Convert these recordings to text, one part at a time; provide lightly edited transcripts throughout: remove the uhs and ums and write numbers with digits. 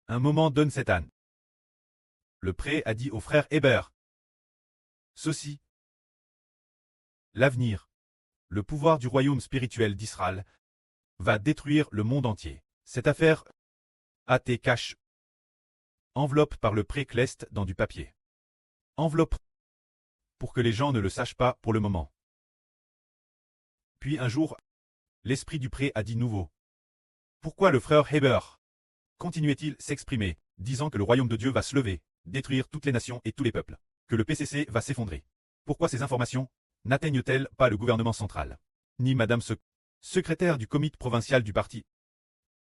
Un moment donne cette âne. Le pré a dit au frère Héber. Ceci. L'avenir. Le pouvoir du royaume spirituel d'Israël va détruire le monde entier. Cette affaire a été cache. Enveloppe par le pré Cleste dans du papier. Enveloppe pour que les gens ne le sachent pas pour le moment. Puis un jour, l'esprit du pré a dit nouveau. Pourquoi le frère Héber continuait-il s'exprimer, disant que le royaume de Dieu va se lever, détruire toutes les nations et tous les peuples, que le PCC va s'effondrer? Pourquoi ces informations n'atteignent-elles pas le gouvernement central, ni Madame secrétaire du comité provincial du parti?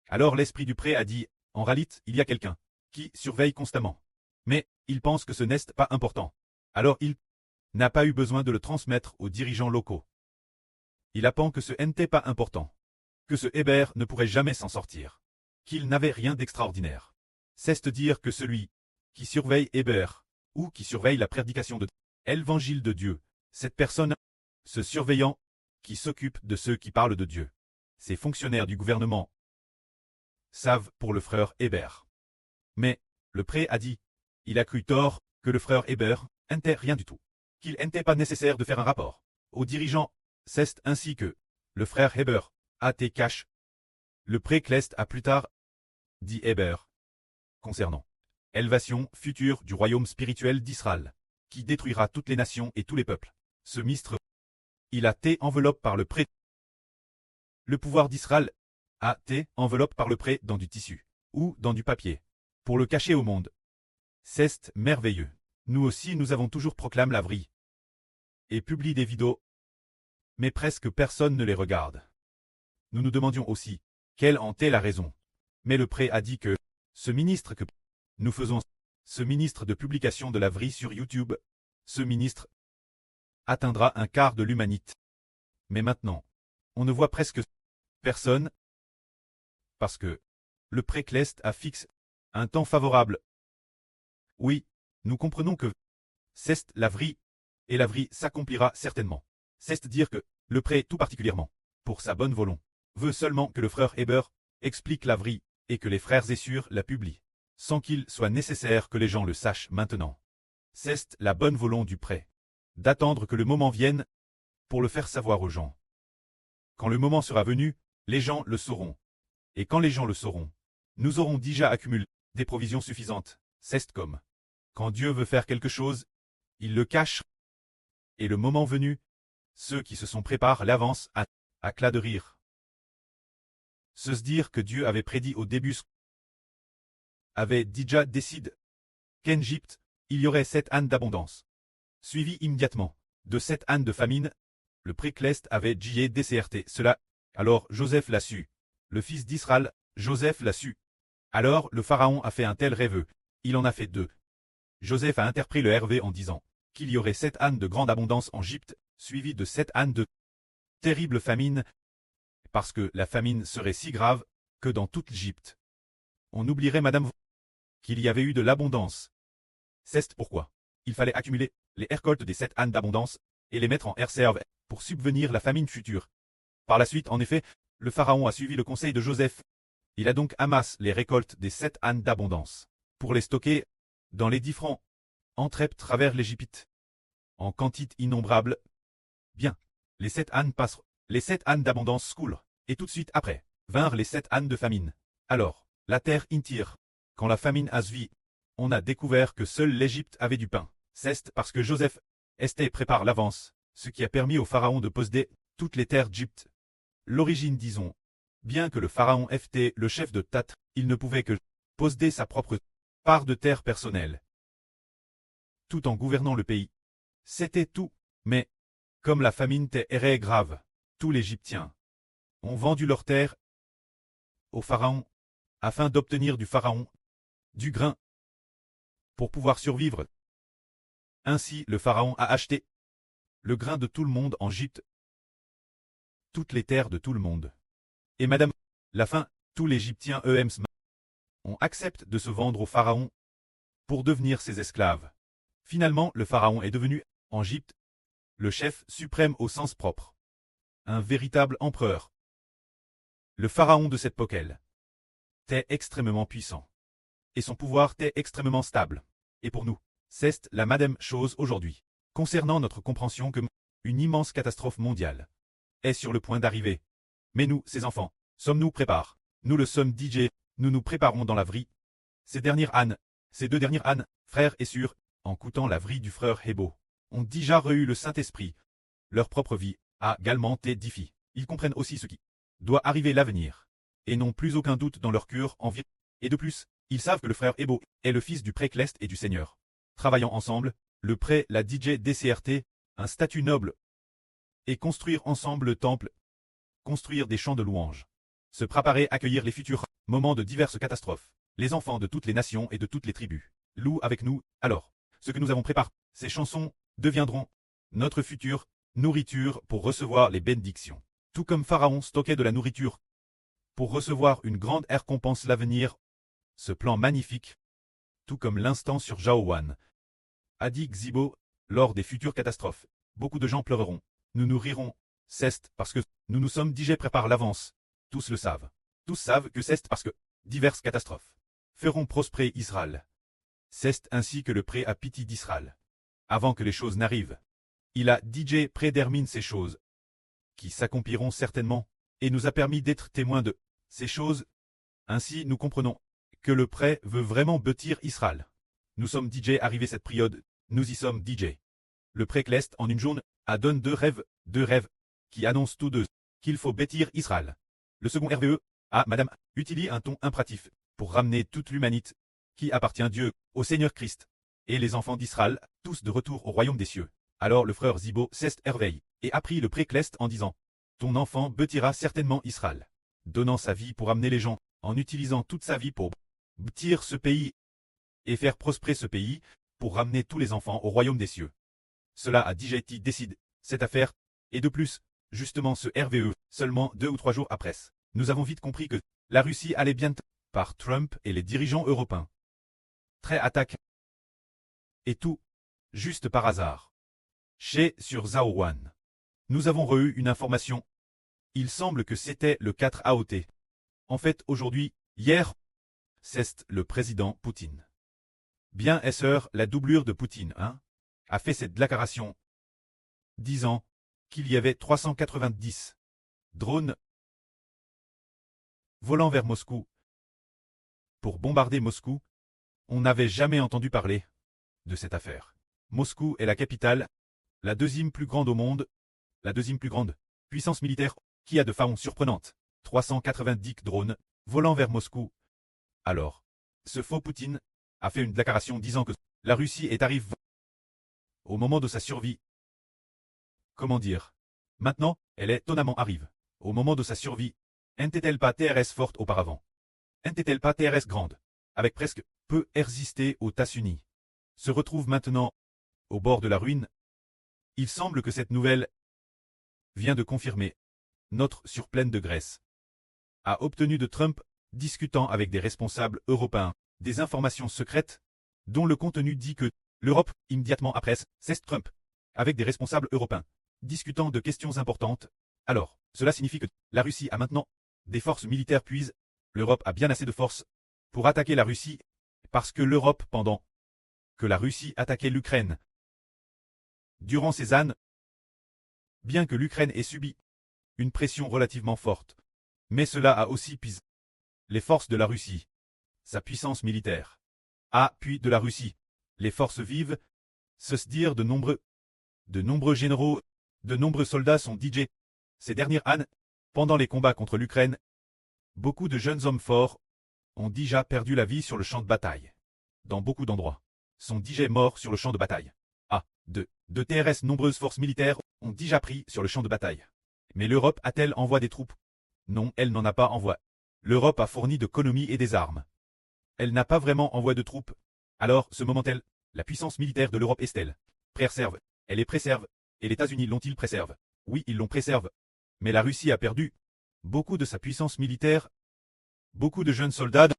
Alors l'esprit du pré a dit, en réalité, il y a quelqu'un qui surveille constamment. Mais il pense que ce n'est pas important. Alors il n'a pas eu besoin de le transmettre aux dirigeants locaux. Il apprend que ce n'était pas important, que ce Héber ne pourrait jamais s'en sortir, qu'il n'avait rien d'extraordinaire. C'est dire que celui qui surveille Héber, ou qui surveille la prédication de l'évangile de Dieu, cette personne, ce surveillant, qui s'occupe de ceux qui parlent de Dieu, ces fonctionnaires du gouvernement, savent pour le frère Héber. Mais, le pré a dit, il a cru tort, que le frère Héber n'était rien du tout, qu'il n'était pas nécessaire de faire un rapport aux dirigeants. C'est ainsi que le frère Héber a été cache. Le pré Cleste a plus tard dit Héber concernant l'élévation future du royaume spirituel d'Israël, qui détruira toutes les nations et tous les peuples. Ce ministre, il a été enveloppé par le pré. Le pouvoir d'Israël a été enveloppé par le pré dans du tissu ou dans du papier pour le cacher au monde. C'est merveilleux. Nous aussi nous avons toujours proclamé la vraie et publié des vidéos, mais presque personne ne les regarde. Nous nous demandions aussi quelle en était la raison. Mais le pré a dit que ce ministre que nous faisons, ce ministre de publication de la vraie sur YouTube, ce ministre atteindra un quart de l'humanité. Mais maintenant, on ne voit presque personne parce que le pré Cleste a fixé un temps favorable. Oui, nous comprenons que c'est la vraie, et la vraie s'accomplira certainement. C'est dire que le pré tout particulièrement, pour sa bonne volonté, veut seulement que le frère Héber explique la vraie et que les frères et sœurs la publient, sans qu'il soit nécessaire que les gens le sachent maintenant. C'est la bonne volonté du pré, d'attendre que le moment vienne pour le faire savoir aux gens. Quand le moment sera venu, les gens le sauront. Et quand les gens le sauront, nous aurons déjà accumulé des provisions suffisantes. C'est comme quand Dieu veut faire quelque chose, il le cache. Et le moment venu, ceux qui se sont préparés l'avance à cla de rire. Se dire que Dieu avait prédit au début avait déjà décidé qu'en Égypte, il y aurait 7 ânes d'abondance. Suivi immédiatement de 7 ânes de famine, le pré Cleste avait DCRT cela. Alors Joseph l'a su. Le fils d'Israël, Joseph l'a su. Alors le pharaon a fait un tel rêve. Il en a fait 2. Joseph a interprété le RV en disant qu'il y aurait 7 ânes de grande abondance en Égypte, suivi de 7 ânes de terrible famine, parce que la famine serait si grave que dans toute l'Égypte, on oublierait Madame qu'il y avait eu de l'abondance. C'est pourquoi il fallait accumuler les récoltes des 7 ânes d'abondance et les mettre en réserve pour subvenir la famine future. Par la suite, en effet, le pharaon a suivi le conseil de Joseph. Il a donc amassé les récoltes des 7 ânes d'abondance pour les stocker dans les différents entrepôts travers l'Égypte en quantité innombrable. Bien, les 7 ânes passent, les 7 ânes d'abondance coulent, et tout de suite après, vinrent les 7 ânes de famine. Alors, la terre intire. Quand la famine a suivi, on a découvert que seule l'Égypte avait du pain. C'est parce que Joseph était prépare l'avance, ce qui a permis au pharaon de posséder toutes les terres d'Égypte. L'origine disons, bien que le pharaon FT, le chef de Tat, il ne pouvait que posséder sa propre part de terre personnelle, tout en gouvernant le pays. C'était tout, mais, comme la famine était grave, tous les Égyptiens ont vendu leurs terres au pharaon, afin d'obtenir du pharaon du grain pour pouvoir survivre. Ainsi le pharaon a acheté le grain de tout le monde en Égypte, toutes les terres de tout le monde. Et madame, la fin, tous les Égyptiens ont accepté de se vendre au pharaon pour devenir ses esclaves. Finalement, le pharaon est devenu, en Égypte, le chef suprême au sens propre. Un véritable empereur. Le pharaon de cette époque était extrêmement puissant. et son pouvoir est extrêmement stable. Et pour nous, c'est la même chose aujourd'hui. Concernant notre compréhension que une immense catastrophe mondiale est sur le point d'arriver. Mais nous, ces enfants, sommes-nous préparés? Nous le sommes DJ, nous nous préparons dans la vie. Ces deux dernières ânes, frères et sœurs, en coûtant la vie du frère Hébo, ont déjà reçu le Saint-Esprit. Leur propre vie a également été édifiée. Ils comprennent aussi ce qui doit arriver l'avenir, et n'ont plus aucun doute dans leur cœur en vie. Et de plus, ils savent que le frère Hébo est le fils du prêtre Cleste et du Seigneur. Travaillant ensemble, le prêtre, la DJ DCRT, un statut noble, et construire ensemble le temple, construire des chants de louanges, se préparer à accueillir les futurs moments de diverses catastrophes. Les enfants de toutes les nations et de toutes les tribus louent avec nous. Alors, ce que nous avons préparé, ces chansons, deviendront notre future nourriture pour recevoir les bénédictions. Tout comme Pharaon stockait de la nourriture pour recevoir une grande récompense l'avenir, ce plan magnifique, tout comme l'instant sur Jaowan, a dit Xibo, lors des futures catastrophes. Beaucoup de gens pleureront. Nous nous rirons. C'est parce que nous nous sommes déjà préparés l'avance. Tous le savent. Tous savent que c'est parce que diverses catastrophes feront prospérer Israël. C'est ainsi que le pré a pitié d'Israël. Avant que les choses n'arrivent, il a DJ prédétermine ces choses, qui s'accompliront certainement, et nous a permis d'être témoins de ces choses. Ainsi nous comprenons que le pré veut vraiment bâtir Israël. Nous sommes DJ arrivés cette période, nous y sommes DJ. Le pré Cleste en une journée a donné deux rêves, qui annoncent tous deux qu'il faut bâtir Israël. Le second RVE a, Madame, utilise un ton impératif pour ramener toute l'humanité qui appartient à Dieu, au Seigneur Christ, et les enfants d'Israël, tous de retour au royaume des cieux. Alors le frère Zibo s'est réveillé et a pris le pré Cleste en disant: ton enfant bâtira certainement Israël, donnant sa vie pour amener les gens, en utilisant toute sa vie pour bâtir ce pays et faire prospérer ce pays, pour ramener tous les enfants au royaume des cieux. Cela a déjà été décidé, cette affaire, et de plus, justement ce RVE, seulement 2 ou 3 jours après, nous avons vite compris que la Russie allait bientôt, par Trump et les dirigeants européens, très attaque. Et tout, juste par hasard. Sur Zaowan, nous avons reçu une information. Il semble que c'était le 4 août. En fait, aujourd'hui, hier, c'est le président Poutine. Bien est-ce la doublure de Poutine, hein, a fait cette déclaration, disant qu'il y avait 390 drones volant vers Moscou pour bombarder Moscou. On n'avait jamais entendu parler de cette affaire. Moscou est la capitale, la deuxième plus grande au monde, la deuxième plus grande puissance militaire, qui a de façon surprenante 390 drones volant vers Moscou. Alors, ce faux Poutine a fait une déclaration disant que la Russie est arrivée au moment de sa survie. Comment dire? Maintenant, elle est étonnamment arrive. Au moment de sa survie, n'était-elle pas TRS forte auparavant? N'était-elle pas TRS grande, avec presque peu résisté aux États-Unis, se retrouve maintenant au bord de la ruine? Il semble que cette nouvelle vient de confirmer notre surplaine de Grèce a obtenu de Trump, discutant avec des responsables européens, des informations secrètes, dont le contenu dit que l'Europe, immédiatement après, cesse Trump, avec des responsables européens, discutant de questions importantes. Alors, cela signifie que la Russie a maintenant des forces militaires, puis l'Europe a bien assez de forces pour attaquer la Russie, parce que l'Europe, pendant que la Russie attaquait l'Ukraine, durant ces années, bien que l'Ukraine ait subi une pression relativement forte, mais cela a aussi pisé les forces de la Russie, sa puissance militaire, puis de la Russie, les forces vives, se dire de nombreux généraux, de nombreux soldats sont DJ. Ces dernières années, pendant les combats contre l'Ukraine, beaucoup de jeunes hommes forts ont déjà perdu la vie sur le champ de bataille. Dans beaucoup d'endroits, sont déjà morts sur le champ de bataille. De TRS, nombreuses forces militaires ont déjà pris sur le champ de bataille. Mais l'Europe a-t-elle envoyé des troupes? Non, elle n'en a pas envoyé. L'Europe a fourni de l'économie et des armes. Elle n'a pas vraiment envoyé de troupes. Alors, ce moment-elle, la puissance militaire de l'Europe est-elle préserve? Elle est préserve. Et les États-Unis l'ont-ils préserve? Oui, ils l'ont préserve. Mais la Russie a perdu beaucoup de sa puissance militaire. Beaucoup de jeunes soldats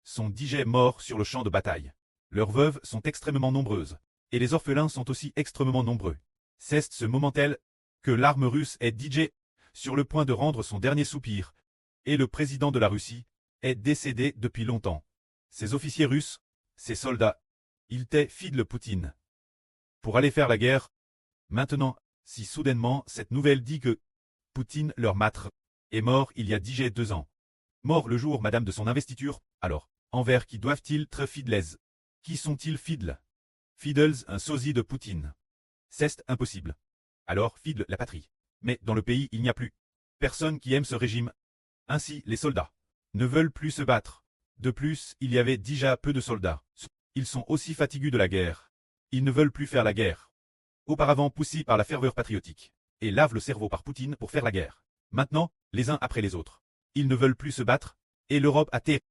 sont déjà morts sur le champ de bataille. Leurs veuves sont extrêmement nombreuses. Et les orphelins sont aussi extrêmement nombreux. C'est ce moment-elle que l'arme russe est DJ sur le point de rendre son dernier soupir, et le président de la Russie est décédé depuis longtemps. Ces officiers russes, ces soldats, ils étaient fidèles Poutine. Pour aller faire la guerre. Maintenant, si soudainement cette nouvelle dit que Poutine, leur maître, est mort il y a déjà 2 ans. Mort le jour madame de son investiture, alors, envers qui doivent-ils être fidèles? Qui sont-ils fidèles? Fidèles un sosie de Poutine. C'est impossible. Alors fidèle la patrie. Mais dans le pays il n'y a plus personne qui aime ce régime. Ainsi les soldats ne veulent plus se battre. De plus, il y avait déjà peu de soldats. Ils sont aussi fatigués de la guerre. Ils ne veulent plus faire la guerre. Auparavant poussés par la ferveur patriotique, et lavent le cerveau par Poutine pour faire la guerre. Maintenant, les uns après les autres. Ils ne veulent plus se battre, et l'Europe a été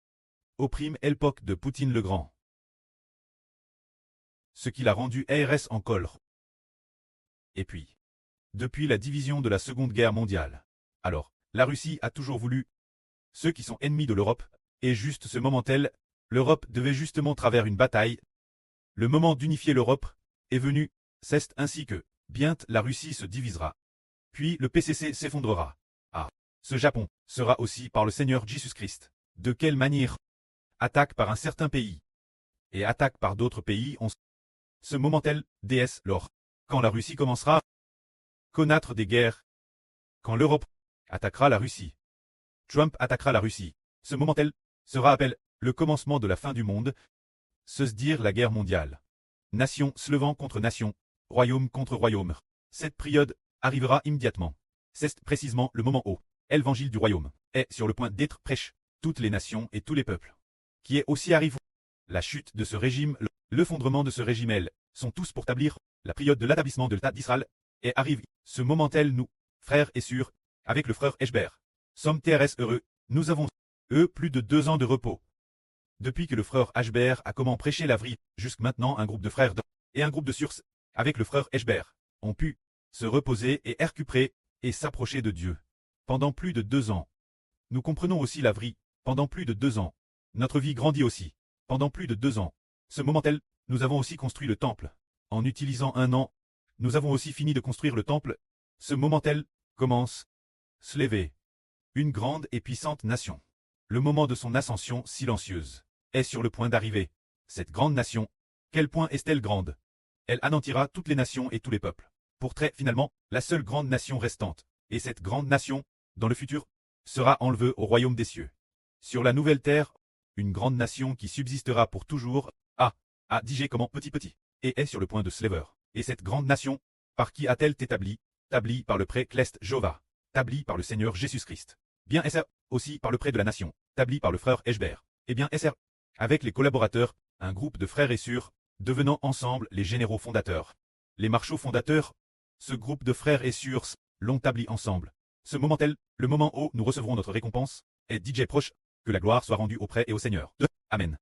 opprime l'époque de Poutine le Grand. Ce qui l'a rendu ARS en colère. Et puis, depuis la division de la Seconde Guerre mondiale, alors, la Russie a toujours voulu, ceux qui sont ennemis de l'Europe, et juste ce moment tel, l'Europe devait justement travers une bataille. Le moment d'unifier l'Europe est venu, c'est ainsi que, bientôt la Russie se divisera. Puis le PCC s'effondrera. Ah, ce Japon sera aussi par le Seigneur Jésus-Christ. De quelle manière? Attaque par un certain pays. Et attaque par d'autres pays ce moment tel, DS, lors. Quand la Russie commencera connaître des guerres. Quand l'Europe attaquera la Russie. Trump attaquera la Russie. Ce moment tel sera appel le commencement de la fin du monde. Se dire la guerre mondiale. Nation se levant contre nation, royaume contre royaume. Cette période arrivera immédiatement. C'est précisément le moment où l'évangile du royaume est sur le point d'être prêché. Toutes les nations et tous les peuples. Qui est aussi arrivé. La chute de ce régime, l'effondrement de ce régime, elles, sont tous pour établir la période de l'établissement de l'État d'Israël. Et arrive ce moment tel nous, frères et sœurs, avec le frère Eshber, sommes TRS heureux, nous avons, plus de 2 ans de repos. Depuis que le frère Eshber a comment prêcher la vraie, jusqu'à maintenant un groupe de frères et un groupe de sœurs, avec le frère Eshber, ont pu se reposer et récupérer et s'approcher de Dieu. Pendant plus de 2 ans. Nous comprenons aussi la vraie, pendant plus de 2 ans. Notre vie grandit aussi. Pendant plus de 2 ans. Ce moment tel, nous avons aussi construit le temple. En utilisant 1 an, nous avons aussi fini de construire le temple. Ce moment tel commence. Se lever. Une grande et puissante nation. Le moment de son ascension silencieuse est sur le point d'arriver. Cette grande nation, quel point est-elle grande? Elle anéantira toutes les nations et tous les peuples. Pour très finalement, la seule grande nation restante. Et cette grande nation, dans le futur, sera enlevée au royaume des cieux. Sur la nouvelle terre, une grande nation qui subsistera pour toujours, dit comment petit, et est sur le point de se lever. Et cette grande nation, par qui a-t-elle établie? Établie par le pré Clest Jova, établie par le Seigneur Jésus-Christ. Bien SR, aussi par le pré de la nation, établie par le frère Eshber. Et bien SR, avec les collaborateurs, un groupe de frères et sœurs, devenant ensemble les généraux fondateurs. Les marshaux fondateurs, ce groupe de frères et sœurs, l'ont établi ensemble. Ce moment tel, le moment où nous recevrons notre récompense, est DJ proche, que la gloire soit rendue auprès et au Seigneur. Amen.